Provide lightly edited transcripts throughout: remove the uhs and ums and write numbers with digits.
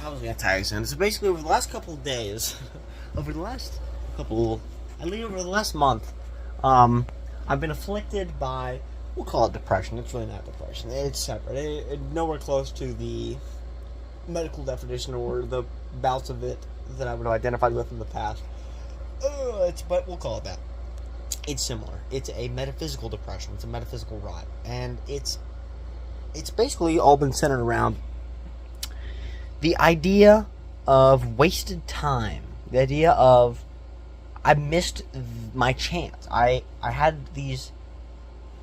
I was gonna tag soon. So basically, over the last couple of days, over the last month, I've been afflicted by, we'll call it depression. It's really not depression. It's separate. It's nowhere close to the medical definition or the bouts of it that I would have identified with in the past. But we'll call it that. It's similar. It's a metaphysical depression. It's a metaphysical rot, and it's basically all been centered around the idea of wasted time. The idea of I missed my chance. I had these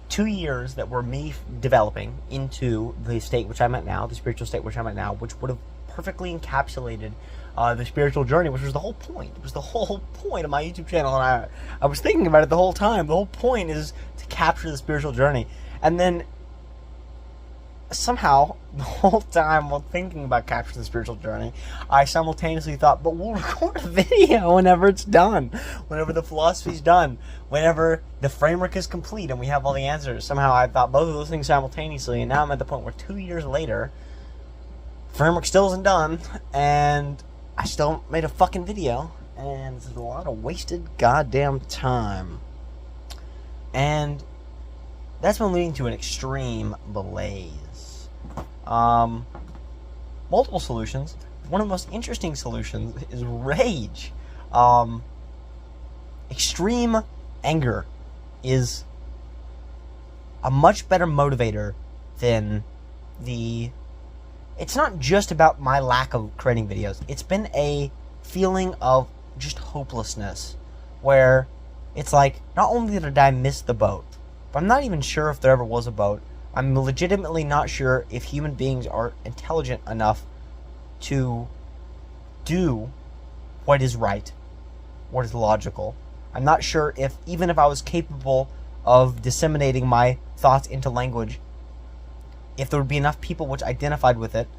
2 years that were me developing into the state which I'm at now, the spiritual state which I'm at now, which would have perfectly encapsulated the spiritual journey, which was the whole point. It was the whole point of my YouTube channel, and I was thinking about it the whole time. The whole point is to capture the spiritual journey. And then somehow, the whole time while thinking about capturing the spiritual journey, I simultaneously thought, but we'll record a video whenever it's done, whenever the philosophy's done, whenever the framework is complete and we have all the answers. Somehow I thought both of those things simultaneously, and now I'm at the point where 2 years later, framework still isn't done, and I still made a fucking video, and it's a lot of wasted goddamn time. And that's been leading to an extreme malaise. Multiple solutions. One of the most interesting solutions is rage. Extreme anger is a much better motivator than the... It's not just about my lack of creating videos. It's been a feeling of just hopelessness, where it's like, not only did I miss the boat, but I'm not even sure if there ever was a boat. I'm legitimately not sure if human beings are intelligent enough to do what is right, what is logical. I'm not sure if, even if I was capable of disseminating my thoughts into language, if there would be enough people which identified with it.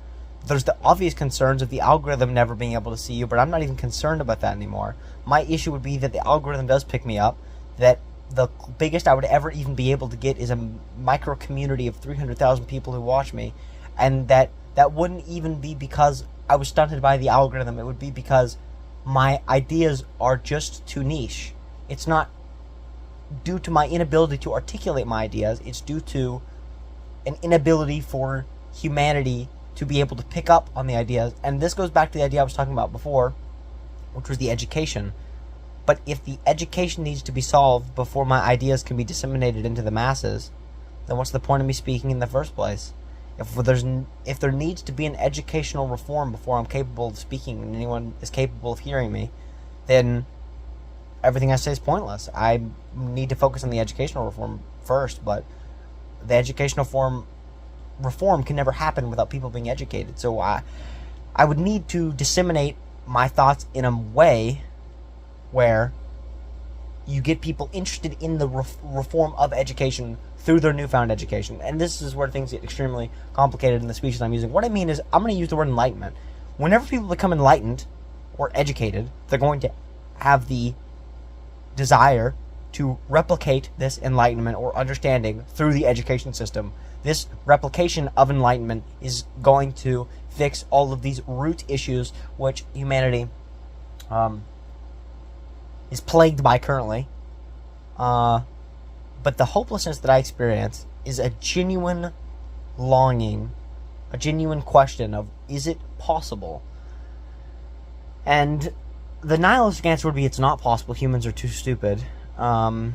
There's the obvious concerns of the algorithm never being able to see you, but I'm not even concerned about that anymore. My issue would be that the algorithm does pick me up, that the biggest I would ever even be able to get is a micro community of 300,000 people who watch me, and that wouldn't even be because I was stunted by the algorithm. It would be because my ideas are just too niche. It's not due to my inability to articulate my ideas. It's due to an inability for humanity to be able to pick up on the ideas. And this goes back to the idea I was talking about before, which was the education. But if the education needs to be solved before my ideas can be disseminated into the masses, then what's the point of me speaking in the first place? If there needs to be an educational reform before I'm capable of speaking and anyone is capable of hearing me, then everything I say is pointless. I need to focus on the educational reform first, but the educational reform can never happen without people being educated. So I would need to disseminate my thoughts in a way where you get people interested in the reform of education through their newfound education. And this is where things get extremely complicated in the speeches I'm using. What I mean is, I'm going to use the word enlightenment. Whenever people become enlightened or educated, they're going to have the desire to replicate this enlightenment or understanding through the education system. This replication of enlightenment is going to fix all of these root issues which humanity is plagued by currently. But the hopelessness that I experience is a genuine longing, a genuine question of, is it possible? And the nihilistic answer would be, it's not possible. Humans are too stupid. And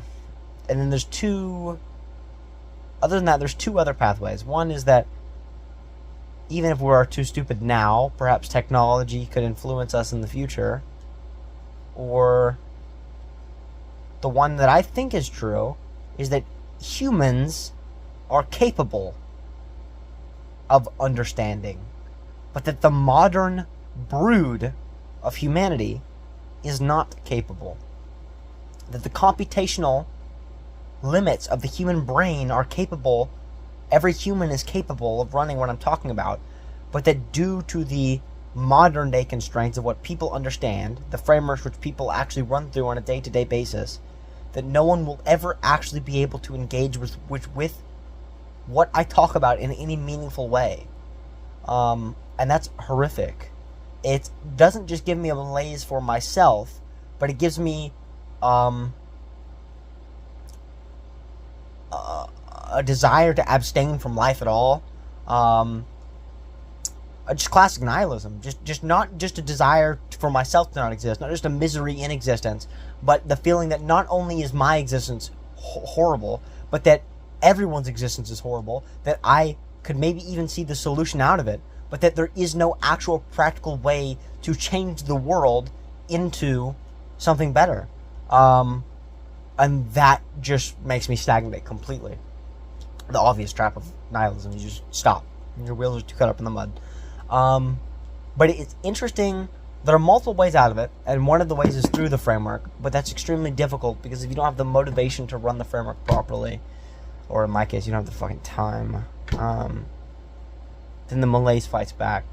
then there's other than that, there's two other pathways. One is that even if we are too stupid now, perhaps technology could influence us in the future. Or the one that I think is true is that humans are capable of understanding, but that the modern brood of humanity is not capable. That the computational limits of the human brain are capable, every human is capable of running what I'm talking about, but that due to the modern day constraints of what people understand, the frameworks which people actually run through on a day-to-day basis, that no one will ever actually be able to engage with what I talk about in any meaningful way. And that's horrific. it doesn't just give me a malaise for myself, but it gives me a desire to abstain from life at all. Just classic nihilism. Just not just a desire for myself to not exist, not just a misery in existence, but the feeling that not only is my existence horrible, but that everyone's existence is horrible, that I could maybe even see the solution out of it, but that there is no actual practical way to change the world into something better. And that just makes me stagnate completely. The obvious trap of nihilism, you just stop. Your wheels are too cut up in the mud. But it's interesting. There are multiple ways out of it, and one of the ways is through the framework, but that's extremely difficult because if you don't have the motivation to run the framework properly, or in my case, you don't have the fucking time, then the malaise fights back.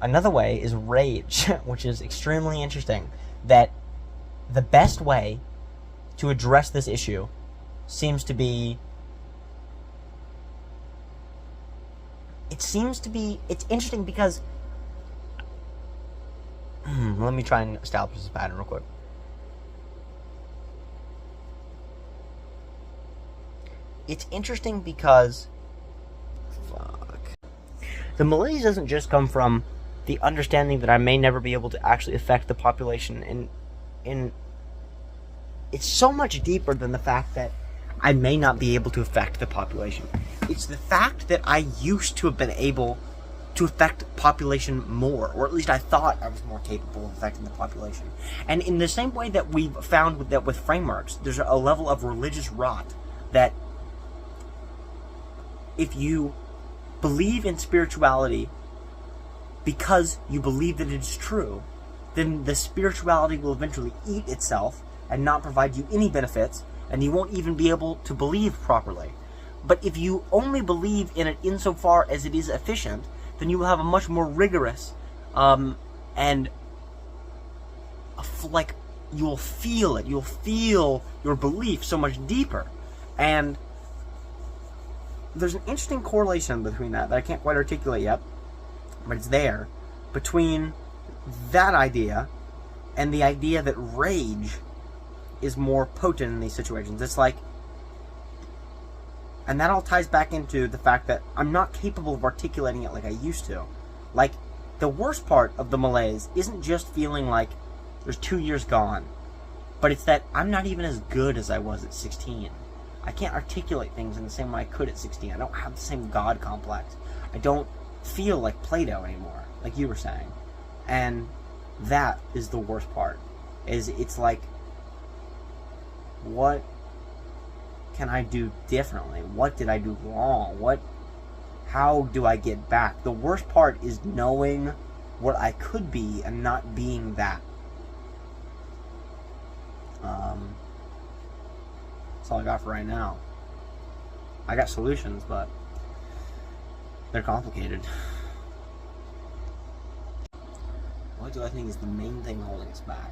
Another way is rage, which is extremely interesting. That the best way to address this issue seems to be... It's interesting because... let me try and establish this pattern real quick. It's interesting because... The malaise doesn't just come from the understanding that I may never be able to actually affect the population. It's so much deeper than the fact that I may not be able to affect the population. It's the fact that I used to have been able to affect population more, or at least I thought I was more capable of affecting the population. And in the same way that we've found with frameworks, there's a level of religious rot that if you believe in spirituality because you believe that it is true, then the spirituality will eventually eat itself and not provide you any benefits, and you won't even be able to believe properly. But if you only believe in it insofar as it is efficient, then you will have a much more rigorous and you'll feel it. You'll feel your belief so much deeper. And there's an interesting correlation between that I can't quite articulate yet, but it's there, between that idea and the idea that rage is more potent in these situations. It's like, and that all ties back into the fact that I'm not capable of articulating it like I used to. Like, the worst part of the malaise isn't just feeling like there's 2 years gone, but it's that I'm not even as good as I was at 16. I can't articulate things in the same way I could at 16. I don't have the same God complex. I don't feel like Plato anymore, like you were saying. And that is the worst part. It's like, what can I do differently? What did I do wrong? How do I get back? The worst part is knowing what I could be and not being that. That's all I got for right now. I got solutions, but they're complicated. What do I think is the main thing holding us back?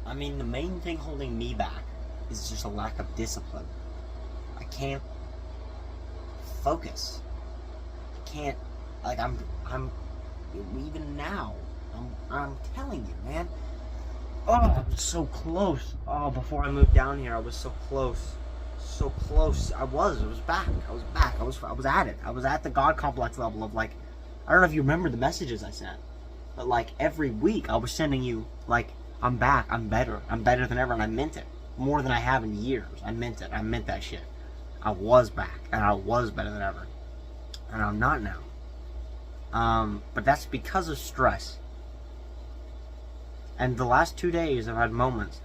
I mean, the main thing holding me back is just a lack of discipline. I can't focus. I can't, like, I'm even now, I'm telling you, man. Oh, I was so close. Oh, before I moved down here, I was so close. So close. I was back. I was at it. I was at the God complex level of, like, I don't know if you remember the messages I sent, but, like, every week I was sending you, like, I'm back, I'm better than ever, and I meant it. More than I have in years. I meant it. I meant that shit. I was back, and I was better than ever. And I'm not now. But that's because of stress. And the last 2 days I've had moments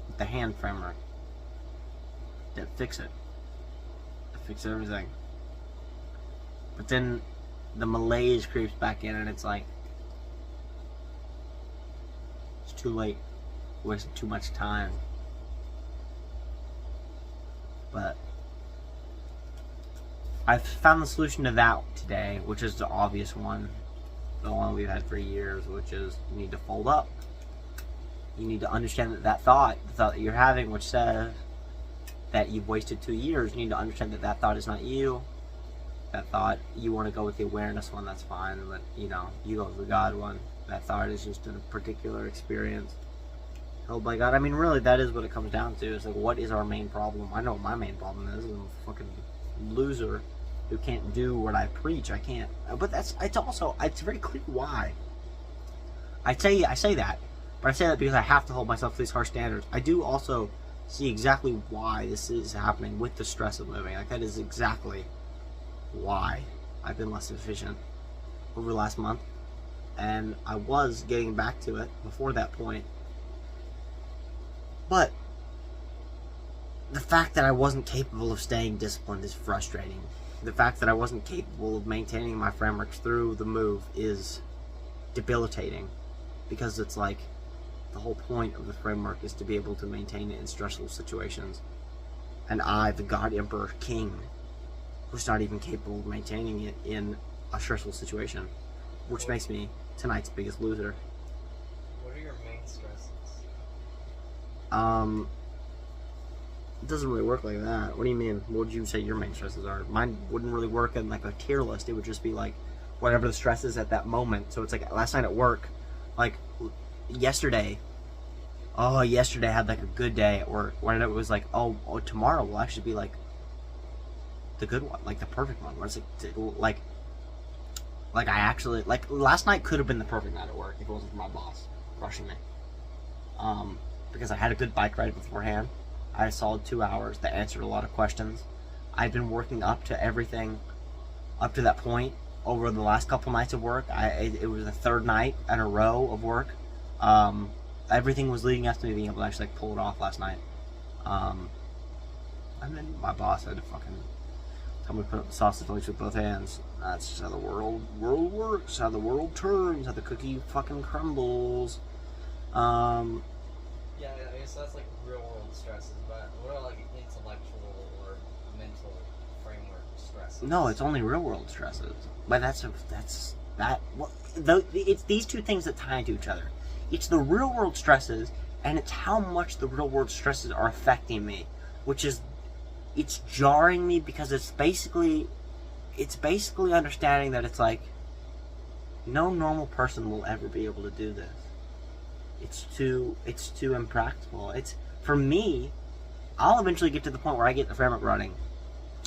with the hand framework that fix it. That fix everything. But then the malaise creeps back in, and it's like, too late, wasted too much time. But I've found the solution to that today, which is the obvious one, the one we've had for years, which is you need to fold up. You need to understand that the thought that you're having, which says that you've wasted 2 years, you need to understand that that thought is not you. That thought, you want to go with the awareness one, that's fine, but you go with the God one. That thought is just a particular experience held by God. I mean, really, that is what it comes down to. It's like, what is our main problem? I know what my main problem is. I'm a fucking loser who can't do what I preach. I can't. But it's very clear why. I say that, but I say that because I have to hold myself to these harsh standards. I do also see exactly why this is happening with the stress of moving. Like, that is exactly why I've been less efficient over the last month. And I was getting back to it before that point. But the fact that I wasn't capable of staying disciplined is frustrating. The fact that I wasn't capable of maintaining my frameworks through the move is debilitating. Because it's like, the whole point of the framework is to be able to maintain it in stressful situations. And I, the God Emperor King, was not even capable of maintaining it in a stressful situation. Which makes me tonight's biggest loser. What are your main stresses? It doesn't really work like that. What do you mean? What would you say your main stresses are? Mine wouldn't really work in like a tier list. It would just be like whatever the stress is at that moment. So it's like last night at work, like yesterday I had like a good day at work. When it was like, oh, tomorrow will actually be like the good one, like the perfect one. Where it's like I actually, like last night could have been the perfect night at work if it wasn't for my boss rushing me. Because I had a good bike ride beforehand. I had a solid 2 hours that answered a lot of questions. I've been working up to everything up to that point over the last couple nights of work. It was the third night in a row of work. Everything was leading up to me being able to actually like pull it off last night. And then my boss had to fucking tell me to put up the sausage links with both hands. That's just how the world works, how the world turns, how the cookie fucking crumbles. Yeah, I guess that's like real world stresses, but what are like intellectual or mental framework stresses? No, it's only real world stresses. But it's these two things that tie into each other. It's the real world stresses, and it's how much the real world stresses are affecting me, which is, it's jarring me because it's basically understanding that it's like, no normal person will ever be able to do this. It's too impractical. For me, I'll eventually get to the point where I get the framework running,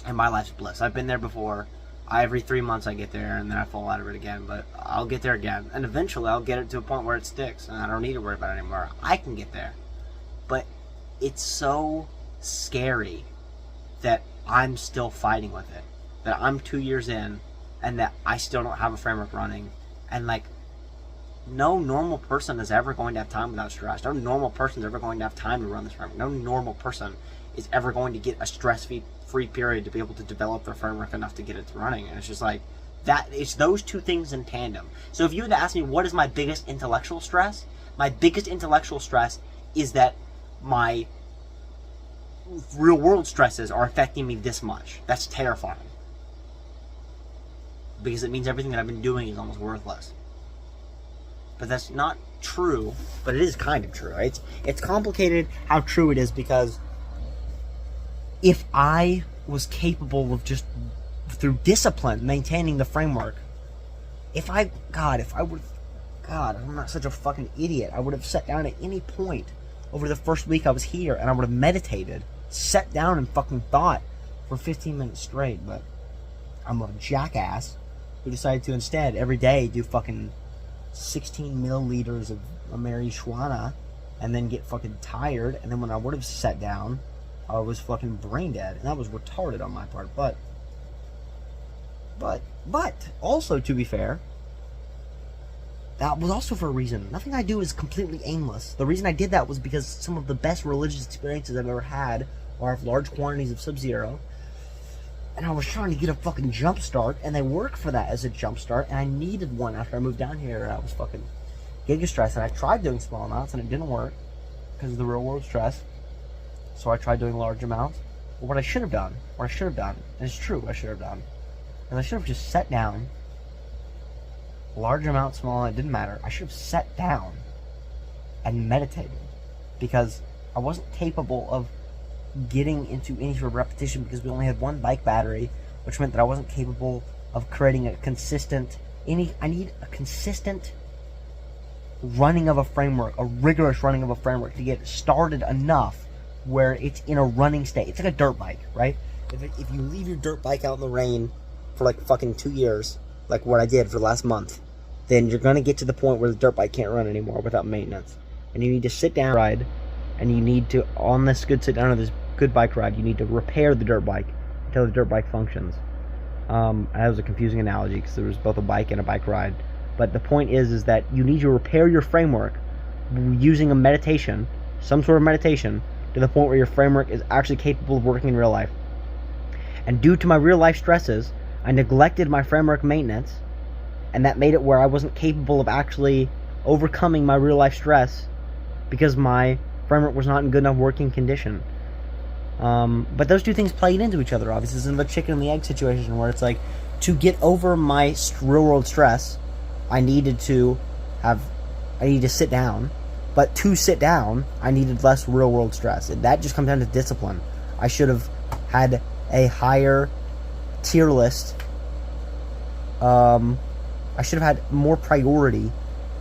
and my life's bliss. I've been there before. Every 3 months I get there, and then I fall out of it again, but I'll get there again. And eventually I'll get it to a point where it sticks, and I don't need to worry about it anymore. I can get there. But it's so scary that I'm still fighting with it. That I'm 2 years in, and that I still don't have a framework running. And like, no normal person is ever going to have time without stress. No normal person is ever going to have time to run this framework. No normal person is ever going to get a stress-free period to be able to develop their framework enough to get it running. And it's just like, that. It's those two things in tandem. So if you had to ask me what is my biggest intellectual stress, my biggest intellectual stress is that my real world stresses are affecting me this much. That's terrifying. Because it means everything that I've been doing is almost worthless. But that's not true, but it is kind of true. It's complicated how true it is, because if I was capable of just through discipline maintaining the framework, I'm not such a fucking idiot. I would have sat down at any point over the first week I was here, and I would have meditated, sat down and fucking thought for 15 minutes straight. But I'm a jackass who decided to instead every day do fucking 16 milliliters of marijuana and then get fucking tired, and then when I would have sat down, I was fucking brain dead, and that was retarded on my part. But also, to be fair, that was also for a reason. Nothing I do is completely aimless. The reason I did that was because some of the best religious experiences I've ever had are of large quantities of Sub-Zero, and I was trying to get a fucking jump start, and they work for that as a jump start, and I needed one after I moved down here, and I was fucking getting stressed, and I tried doing small amounts, and it didn't work because of the real world stress. So I tried doing large amounts, what I should have done, and it's true, I should have done, is I should have just sat down, large amount, small, it didn't matter. I should have sat down and meditated, because I wasn't capable of getting into any sort of repetition because we only had one bike battery, which meant that I wasn't capable of creating a consistent, I need a consistent running of a framework, a rigorous running of a framework to get started enough where it's in a running state. It's like a dirt bike, right? If you leave your dirt bike out in the rain for like fucking 2 years, like what I did for the last month, then you're going to get to the point where the dirt bike can't run anymore without maintenance. And you need to sit down, ride, and you need to, on this good sit down or this good bike ride, you need to repair the dirt bike until the dirt bike functions. That was a confusing analogy because there was both a bike and a bike ride. But the point is that you need to repair your framework using a meditation, some sort of meditation, to the point where your framework is actually capable of working in real life. And due to my real life stresses, I neglected my framework maintenance, and that made it where I wasn't capable of actually overcoming my real life stress because my framework was not in good enough working condition. But those two things played into each other, obviously. This is a chicken and the egg situation where it's like, to get over my real world stress, I needed to sit down. But to sit down, I needed less real world stress. And that just comes down to discipline. I should have had a higher tier list. I should have had more priority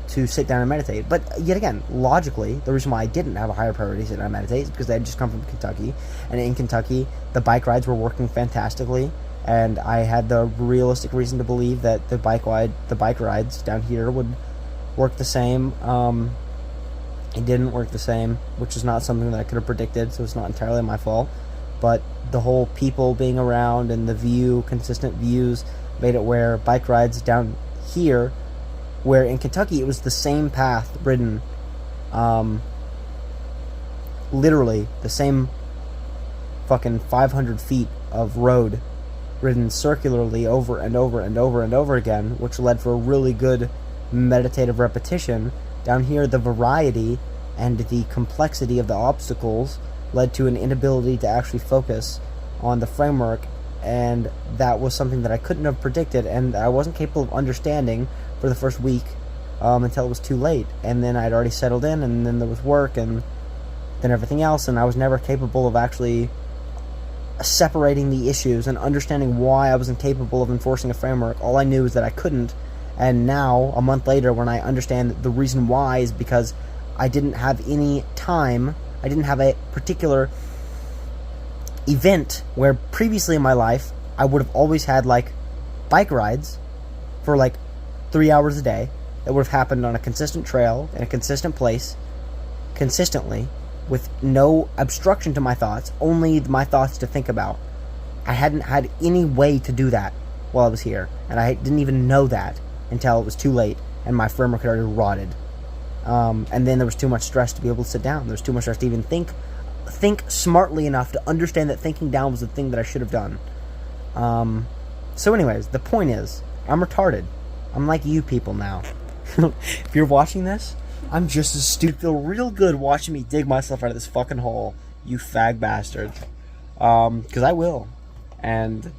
to sit down and meditate. But yet again, logically, the reason why I didn't have a higher priority to sit down and meditate is because I had just come from Kentucky. And in Kentucky, the bike rides were working fantastically. And I had the realistic reason to believe that the bike rides down here would work the same. It didn't work the same, which is not something that I could have predicted, so it's not entirely my fault. But the whole people being around and the consistent views, made it where bike rides down here, where in Kentucky it was the same path ridden, literally the same fucking 500 feet of road ridden circularly over and over and over and over again, which led for a really good meditative repetition. Down here, the variety and the complexity of the obstacles led to an inability to actually focus on the framework, and that was something that I couldn't have predicted, and I wasn't capable of understanding for the first week until it was too late. And then I'd already settled in, and then there was work, and then everything else, and I was never capable of actually separating the issues and understanding why I was incapable of enforcing a framework. All I knew is that I couldn't, and now, a month later, when I understand that the reason why is because I didn't have any time, I didn't have a particular event where previously in my life, I would have always had, like, bike rides for, like, 3 hours a day that would have happened on a consistent trail in a consistent place, consistently, with no obstruction to my thoughts, only my thoughts to think about. I hadn't had any way to do that while I was here, and I didn't even know that until it was too late, and my framework had already rotted. And then there was too much stress to be able to sit down. There was too much stress to even think smartly enough to understand that thinking down was the thing that I should have done. So anyways, the point is, I'm retarded. I'm like you people now. If you're watching this, I'm just as stupid. Feel real good watching me dig myself out of this fucking hole, you fag bastards. Because I will. And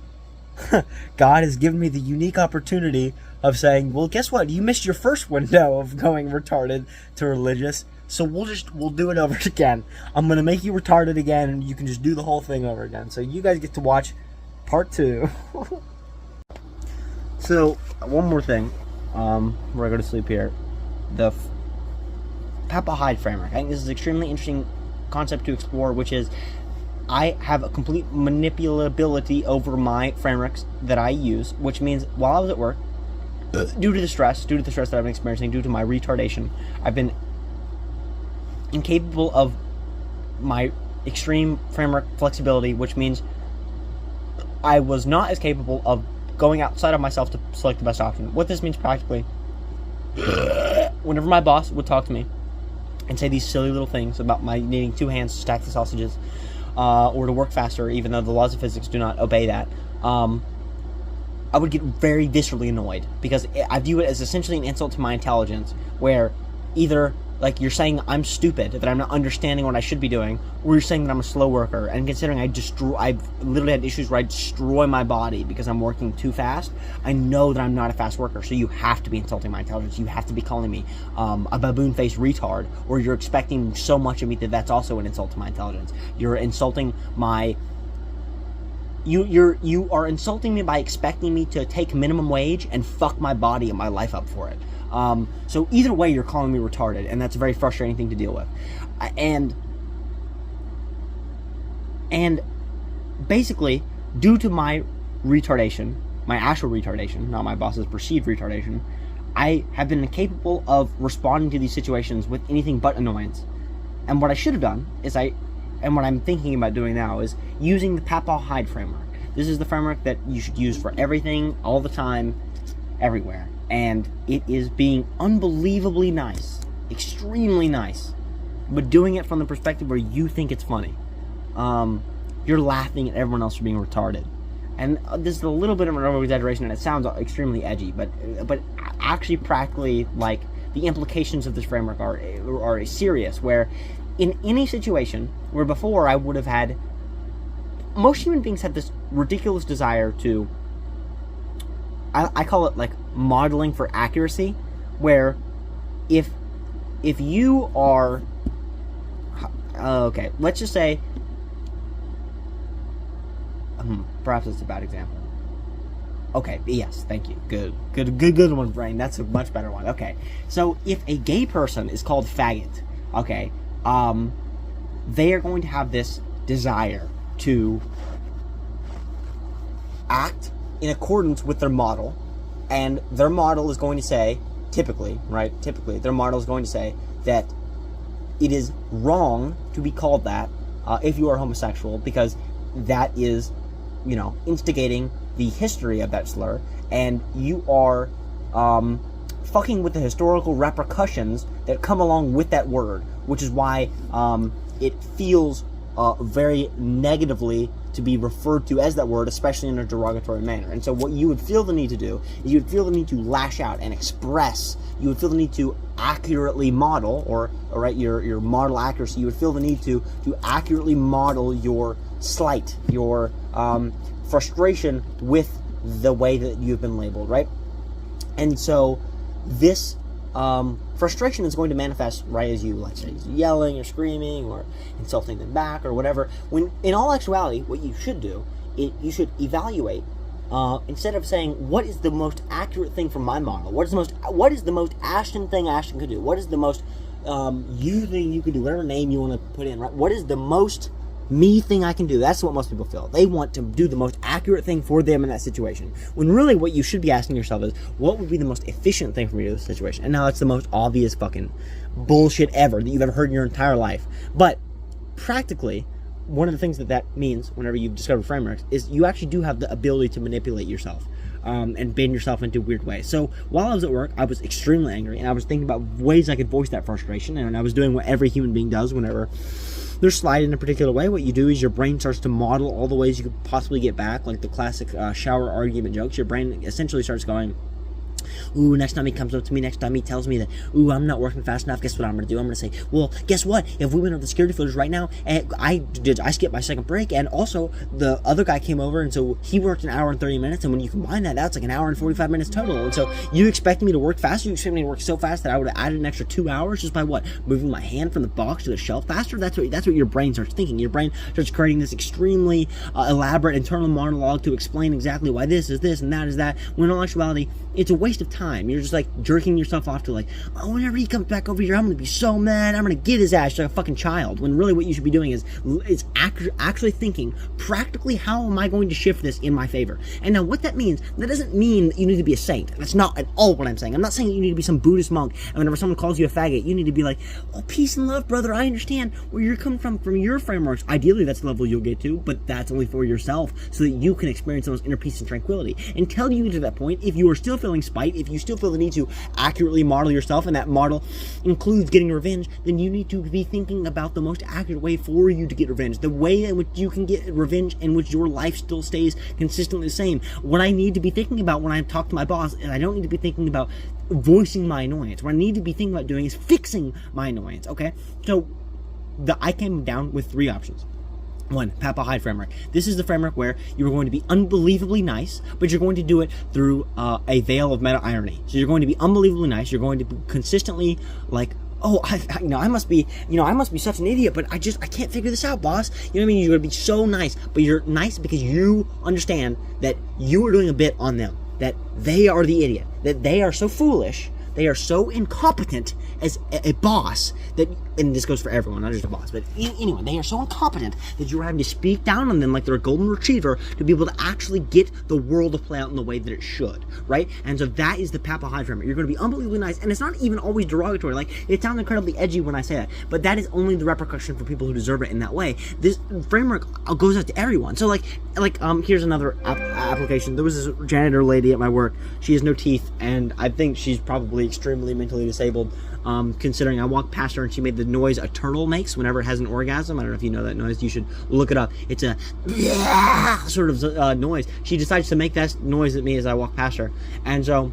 God has given me the unique opportunity of saying, well, guess what? You missed your first window of going retarded to religious, so we'll do it over again. I'm going to make you retarded again, and you can just do the whole thing over again. So you guys get to watch part 2. So, one more thing, before I go to sleep here. The Papa Hyde framework. I think this is an extremely interesting concept to explore, which is, I have a complete manipulability over my frameworks that I use, which means while I was at work, due to the stress that I've been experiencing, due to my retardation, I've been incapable of my extreme framework flexibility, which means I was not as capable of going outside of myself to select the best option. What this means practically, whenever my boss would talk to me and say these silly little things about my needing 2 hands to stack the sausages, or to work faster, even though the laws of physics do not obey that, I would get very viscerally annoyed, because I view it as essentially an insult to my intelligence, where either like you're saying I'm stupid, that I'm not understanding what I should be doing, or you're saying that I'm a slow worker. And considering I've literally had issues where I destroy my body because I'm working too fast, I know that I'm not a fast worker. So you have to be insulting my intelligence. You have to be calling me a baboon-faced retard, or you're expecting so much of me that that's also an insult to my intelligence. You're insulting my... You are insulting me by expecting me to take minimum wage and fuck my body and my life up for it. So either way, you're calling me retarded, and that's a very frustrating thing to deal with. And basically, due to my retardation, my actual retardation, not my boss's perceived retardation, I have been incapable of responding to these situations with anything but annoyance. And what I should have done is and what I'm thinking about doing now is using the Papa Hyde framework. This is the framework that you should use for everything, all the time, everywhere. And it is being unbelievably nice, extremely nice, but doing it from the perspective where you think it's funny. You're laughing at everyone else for being retarded. And this is a little bit of an over-exaggeration, and it sounds extremely edgy, but actually practically, like, the implications of this framework are serious, where in any situation where before I would have had... Most human beings have this ridiculous desire to... I call it, like, modeling for accuracy, where if you are... okay, let's just say... perhaps it's a bad example. Okay, yes, thank you. Good one, brain. That's a much better one. Okay, so if a gay person is called faggot, okay, they are going to have this desire to act in accordance with their model, and their model is going to say, typically, their model is going to say that it is wrong to be called that if you are homosexual, because that is, you know, instigating the history of that slur, and you are fucking with the historical repercussions that come along with that word, which is why it feels very negatively to be referred to as that word, especially in a derogatory manner. And so what you would feel the need to do is you would feel the need to lash out and express. You would feel the need to accurately model, or your model accuracy. You would feel the need to accurately model your slight, your frustration with the way that you've been labeled, right? And so this frustration is going to manifest right as you, let's say, yelling or screaming or insulting them back or whatever, when in all actuality what you should do is you should evaluate, instead of saying what is the most accurate thing from my model, what is the most Ashton thing Ashton could do, what is the most you thing you could do, whatever name you want to put in, right? What is the most me thing I can do? That's what most people feel. They want to do the most accurate thing for them in that situation. When really what you should be asking yourself is, what would be the most efficient thing for me to do this situation? And now it's the most obvious fucking bullshit ever that you've ever heard in your entire life. But practically, one of the things that means whenever you discover frameworks is you actually do have the ability to manipulate yourself and bend yourself into weird ways. So while I was at work, I was extremely angry, and I was thinking about ways I could voice that frustration, and I was doing what every human being does whenever they're sliding in a particular way. What you do is your brain starts to model all the ways you could possibly get back, like the classic shower argument jokes. Your brain essentially starts going, ooh, next time he comes up to me, next time he tells me that, ooh, I'm not working fast enough, guess what I'm going to do? I'm going to say, well, guess what? If we went over the security footage right now, and I skipped my second break, and also the other guy came over, and so he worked an hour and 30 minutes, and when you combine that, that's like an hour and 45 minutes total. And so you expect me to work faster? You expect me to work so fast that I would have added an extra 2 hours just by what? Moving my hand from the box to the shelf faster? That's what your brain starts thinking. Your brain starts creating this extremely elaborate internal monologue to explain exactly why this is this and that is that, when in all actuality, it's a waste of time. You're just like jerking yourself off to like, oh, whenever he comes back over here, I'm gonna be so mad, I'm gonna get his ass like a fucking child. When really what you should be doing is actually thinking practically, how am I going to shift this in my favor? And now what that means, that doesn't mean that you need to be a saint. That's not at all what I'm saying. I'm not saying that you need to be some Buddhist monk, and whenever someone calls you a faggot, you need to be like, oh, peace and love, brother, I understand where you're coming from your frameworks. Ideally, that's the level you'll get to, but that's only for yourself, so that you can experience those inner peace and tranquility. Until you get to that point, if you are still feeling spite, spite, if you still feel the need to accurately model yourself, and that model includes getting revenge, then you need to be thinking about the most accurate way for you to get revenge, the way in which you can get revenge in which your life still stays consistently the same. What I need to be thinking about when I talk to my boss, and I don't need to be thinking about voicing my annoyance. What I need to be thinking about doing is fixing my annoyance, okay? So I came down with 3 options. 1, Papa Hyde framework. This is the framework where you're going to be unbelievably nice, but you're going to do it through a veil of meta-irony. So you're going to be unbelievably nice. You're going to be consistently like, oh, I must be such an idiot, but I can't figure this out, boss. You know what I mean? You're going to be so nice, but you're nice because you understand that you are doing a bit on them, that they are the idiot, that they are so foolish, they are so incompetent as a boss that, and this goes for everyone, not just a boss, but anyway, they are so incompetent that you're having to speak down on them like they're a golden retriever to be able to actually get the world to play out in the way that it should, right? And so that is the Papa Hyde framework. You're going to be unbelievably nice, and it's not even always derogatory. Like, it sounds incredibly edgy when I say that, but that is only the repercussion for people who deserve it in that way. This framework goes out to everyone. So here's another application. There was this janitor lady at my work. She has no teeth, and I think she's probably extremely mentally disabled, considering I walked past her and she made the noise a turtle makes whenever it has an orgasm. I don't know if you know that noise. You should look it up. It's a sort of noise. She decides to make that noise at me as I walk past her. And so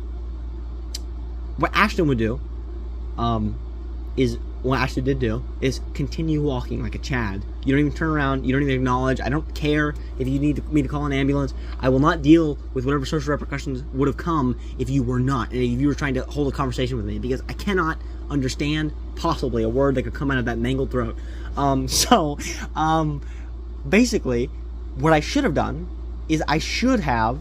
what Ashton would do what Ashton did do is continue walking like a Chad. You don't even turn around. You don't even acknowledge. I don't care if you need me to call an ambulance. I will not deal with whatever social repercussions would have come if you were not, and if you were trying to hold a conversation with me, because I cannot understand possibly a word that could come out of that mangled throat. Basically, what I should have done is I should have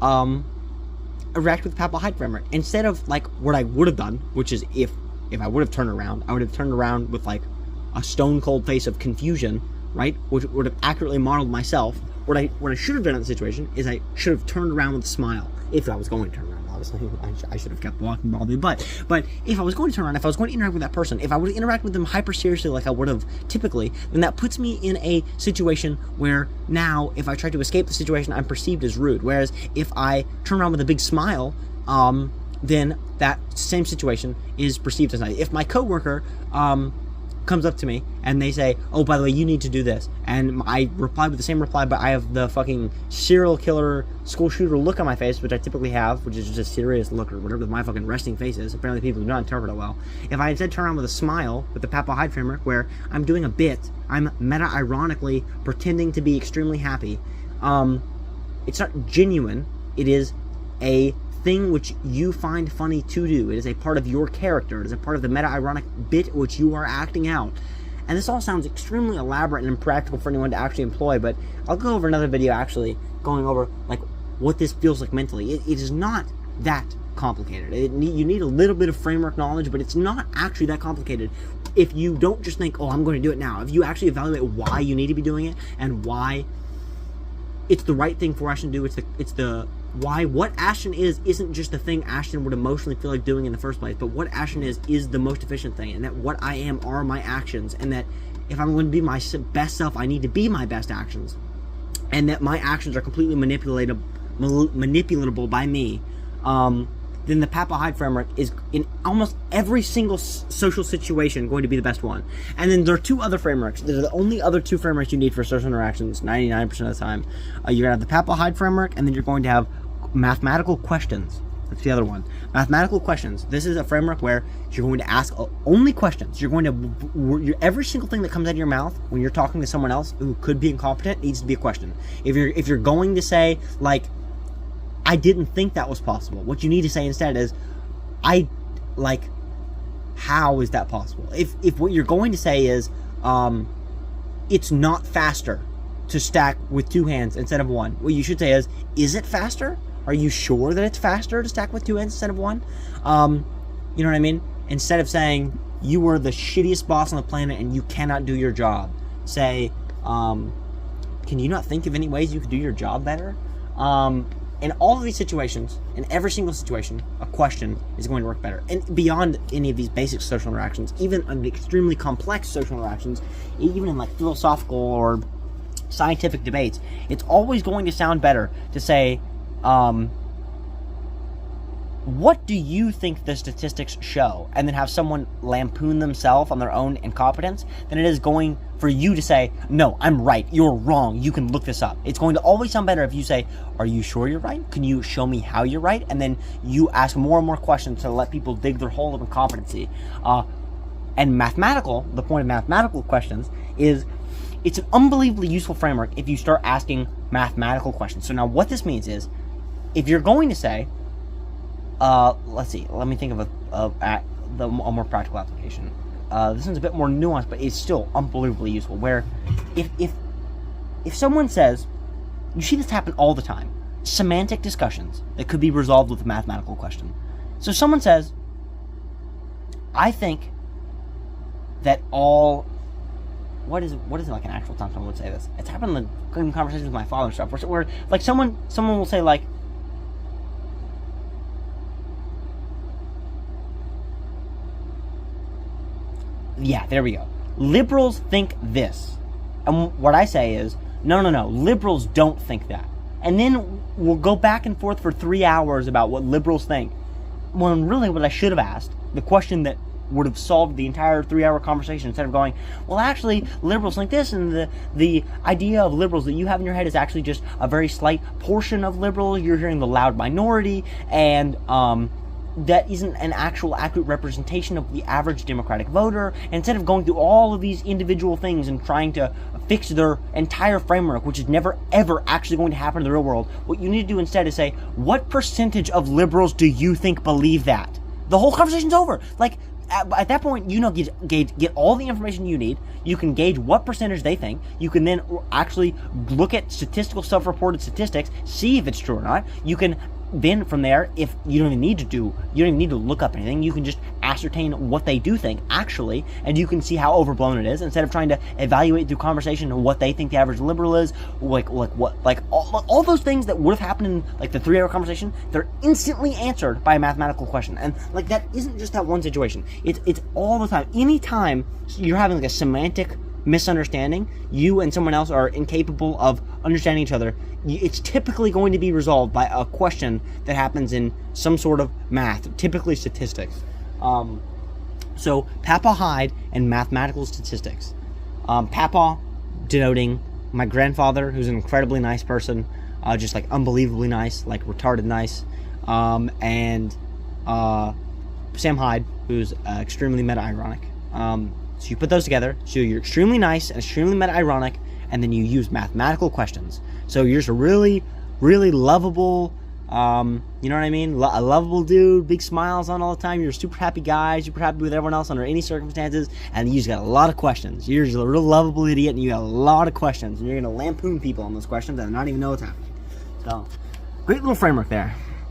interacted with the Papa Hyde framework instead of like what I would have done, which is if I would have turned around, I would have turned around with like a stone cold face of confusion, right? Which would have accurately modeled myself. What I should have done in the situation is I should have turned around with a smile. If I was going to turn around, obviously, I should have kept walking probably. But if I was going to turn around, if I was going to interact with that person, if I would interact with them hyper seriously like I would have typically, then that puts me in a situation where now, if I try to escape the situation, I'm perceived as rude. Whereas if I turn around with a big smile, then that same situation is perceived as nice. If my coworker comes up to me and they say, oh, by the way, you need to do this, and I reply with the same reply, but I have the fucking serial killer school shooter look on my face, which I typically have, which is just a serious look or whatever my fucking resting face is. Apparently people do not interpret it well. If I instead turn around with a smile with the Papa Hyde framework, where I'm doing a bit, I'm meta-ironically pretending to be extremely happy, it's not genuine. It is a thing which you find funny to do. It is a part of your character. It is a part of the meta-ironic bit which you are acting out. And this all sounds extremely elaborate and impractical for anyone to actually employ, but I'll go over another video actually going over like what this feels like mentally. It is not that complicated. You need a little bit of framework knowledge, but it's not actually that complicated if you don't just think, oh, I'm going to do it now. If you actually evaluate why you need to be doing it and why it's the right thing for Ashton to do, it's the why what Ashton isn't just the thing Ashton would emotionally feel like doing in the first place, but what Ashton is the most efficient thing, and that what I am are my actions, and that if I'm going to be my best self, I need to be my best actions, and that my actions are completely manipulatable by me, then the Papa Hyde framework is in almost every single social situation going to be the best one. And then there are 2 other frameworks. They're the only other 2 frameworks you need for social interactions 99% of the time. You're going to have the Papa Hyde framework, and then you're going to have mathematical questions. That's the other one. Mathematical questions. This is a framework where you're going to ask only questions. You're going to every single thing that comes out of your mouth when you're talking to someone else who could be incompetent needs to be a question. If you're going to say like, I didn't think that was possible, what you need to say instead is, how is that possible? If what you're going to say is, it's not faster to stack with 2 hands instead of 1, what you should say is it faster? Are you sure that it's faster to stack with 2 hands instead of 1? You know what I mean? Instead of saying, you were the shittiest boss on the planet and you cannot do your job, say, can you not think of any ways you could do your job better? In all of these situations, in every single situation, a question is going to work better. And beyond any of these basic social interactions, even in extremely complex social interactions, even in like philosophical or scientific debates, it's always going to sound better to say, what do you think the statistics show, and then have someone lampoon themselves on their own incompetence, than it is going for you to say, no, I'm right, you're wrong, you can look this up. It's going to always sound better if you say, are you sure you're right? Can you show me how you're right? And then you ask more and more questions to let people dig their hole of incompetency. And the point of mathematical questions is, it's an unbelievably useful framework if you start asking mathematical questions. So now what this means is, if you're going to say, let's see, let me think of a more practical application. This one's a bit more nuanced, but it's still unbelievably useful, where if someone says, you see this happen all the time, semantic discussions that could be resolved with a mathematical question. So someone says, I think that all, what is it like an actual time someone would say this? It's happened in conversations with my father and stuff, where like someone will say like, yeah, there we go. Liberals think this. And what I say is, no, liberals don't think that. And then we'll go back and forth for 3 hours about what liberals think. When really what I should have asked, the question that would have solved the entire 3-hour conversation, instead of going, well, actually, liberals think this, and the idea of liberals that you have in your head is actually just a very slight portion of liberals. You're hearing the loud minority, and that isn't an actual accurate representation of the average Democratic voter. And instead of going through all of these individual things and trying to fix their entire framework, which is never ever actually going to happen in the real world, what you need to do instead is say, what percentage of liberals do you think believe that? The whole conversation's over. Like, at that point, get all the information you need. You can gauge what percentage they think. You can then actually look at statistical self-reported statistics, see if it's true or not. You can then from there, if you don't even need to look up anything, you can just ascertain what they do think actually, and you can see how overblown it is, instead of trying to evaluate through conversation what they think the average liberal is, like all those things that would have happened in like the 3-hour conversation. They're instantly answered by a mathematical question. And like, that isn't just that one situation, it's all the time. Anytime you're having like a semantic misunderstanding, you and someone else are incapable of understanding each other, it's typically going to be resolved by a question that happens in some sort of math, typically statistics. So Papa Hyde and mathematical statistics. Papa denoting my grandfather, who's an incredibly nice person, just like unbelievably nice, like retarded nice, and Sam Hyde, who's extremely meta-ironic. So you put those together, so you're extremely nice and extremely meta-ironic, and then you use mathematical questions. So you're just a really, really lovable, you know what I mean? A lovable dude, big smiles on all the time. You're a super happy guy, super happy with everyone else under any circumstances, and you just got a lot of questions. You're just a real lovable idiot, and you got a lot of questions, and you're going to lampoon people on those questions and not even know what's happening. So, great little framework there.